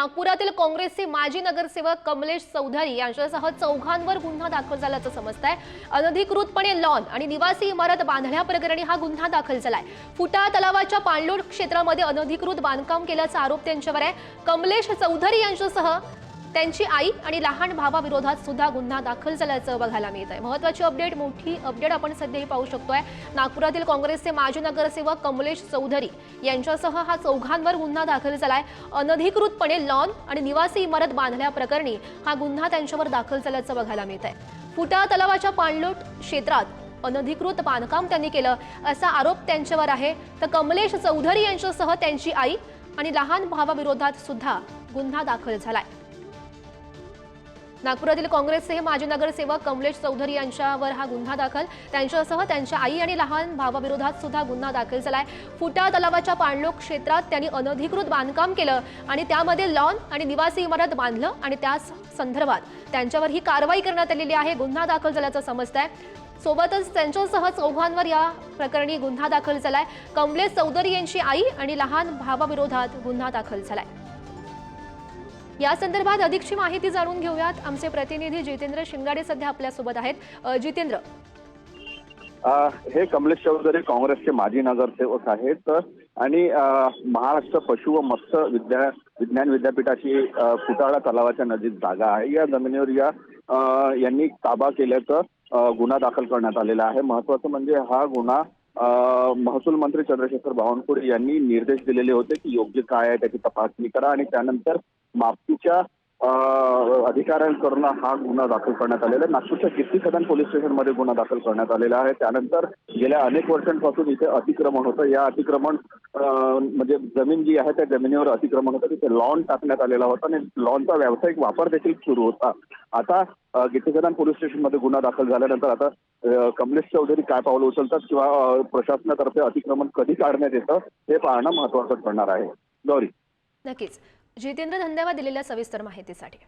नागपुरातील काँग्रेसचे माजी नगरसेवक कमलेश चौधरी यांच्यासह चौघांवर गुन्हा दाखल झाल्याचं समजतंय। अनधिकृतपणे लॉन आणि निवासी इमारत बांधण्याप्रकरणी हा गुन्हा दाखल झालाय। फुटा तलावाच्या पाणलोट क्षेत्रामध्ये अनधिकृत बांधकाम केल्याचा आरोप त्यांच्यावर आहे। कमलेश चौधरी यांच्यासह त्यांची आई आणि लहान भावाविरोधात सुद्धा गुन्हा दाखल झाल्याचं बघायला मिळत आहे। महत्त्वाची अपडेट, मोठी अपडेट आपण सध्याही पाहू शकतोय। नागपुरातील काँग्रेसचे माजी नगरसेवक कमलेश चौधरी यांच्यासह हा चौघांवर गुन्हा दाखल झालाय। अनधिकृतपणे लॉन आणि निवासी इमारत बांधल्याप्रकरणी हा गुन्हा त्यांच्यावर दाखल झाल्याचं बघायला मिळत आहे। फुटा तलावाच्या पाणलोट क्षेत्रात अनधिकृत बांधकाम त्यांनी केलं असा आरोप त्यांच्यावर आहे। तर कमलेश चौधरी यांच्यासह त्यांची आई आणि लहान भावाविरोधात सुद्धा गुन्हा दाखल झालाय। नागपुरातील काँग्रेसचे माजी नगरसेवक कमलेश चौधरी यांच्यावर हा गुन्हा दाखल, त्यांच्यासह त्यांच्या आई आणि लहान भावाविरोधात सुद्धा गुन्हा दाखल झालाय। फुटा तलावाच्या पाणलोट क्षेत्रात त्यांनी अनधिकृत बांधकाम केलं आणि त्यामध्ये लॉन आणि निवासी इमारत बांधलं आणि त्या संदर्भात त्यांच्यावर ही कारवाई करण्यात आलेली आहे। गुन्हा दाखल झाल्याचं समजतंय। सोबतच त्यांच्यासह चौघांवर या प्रकरणी गुन्हा दाखल झालाय। कमलेश चौधरी यांची आई आणि लहान भावाविरोधात गुन्हा दाखल झालाय। या संदर्भात अधिकची माहिती जाणून घेऊयात। आमचे प्रतिनिधी जितेंद्र शिंगाडे सध्या आपल्या सोबत आहेत। जितेंद्र, हे कमलेश चौधरी काँग्रेसचे माजी नगरसेवक आहेत आणि महाराष्ट्र पशु व मत्स्य विज्ञान विद्यापीठाची फुटाळा तलावाच्या नजीक जागा आहे। या जमिनीवर यांनी ताबा केल्याचं गुन्हा दाखल करण्यात आलेला आहे। महत्त्वाचं म्हणजे हा गुन्हा महसूल मंत्री चंद्रशेखर बावनकुळे यांनी निर्देश दिलेले होते की योग्य काय आहे त्याची तपासणी करा आणि त्यानंतर माफीच्या अधिकाऱ्यांकडून हा गुन्हा दाखल करण्यात आलेला आहे। नागपूरच्या कीर्ती सदन पोलीस स्टेशनमध्ये गुन्हा दाखल करण्यात आलेला आहे। त्यानंतर गेल्या अनेक वर्षांपासून इथे अतिक्रमण होतं। या अतिक्रमण म्हणजे जमीन जी आहे त्या जमिनीवर अतिक्रमण होतं, तिथे लॉन टाकण्यात आलेला होता आणि लॉनचा व्यावसायिक वापर देखील सुरू होता। आता कीर्ती सदन पोलीस स्टेशनमध्ये गुन्हा दाखल झाल्यानंतर आता कमलेश चौधरी काय पावलं उचलतात किंवा प्रशासनातर्फे अतिक्रमण कधी काढण्यात येतं हे पाहणं महत्त्वाचं ठरणार आहे। गौरी, नक्कीच जितेंद्र, धन्यवाद दिलेल्या सविस्तर माहितीसाठी।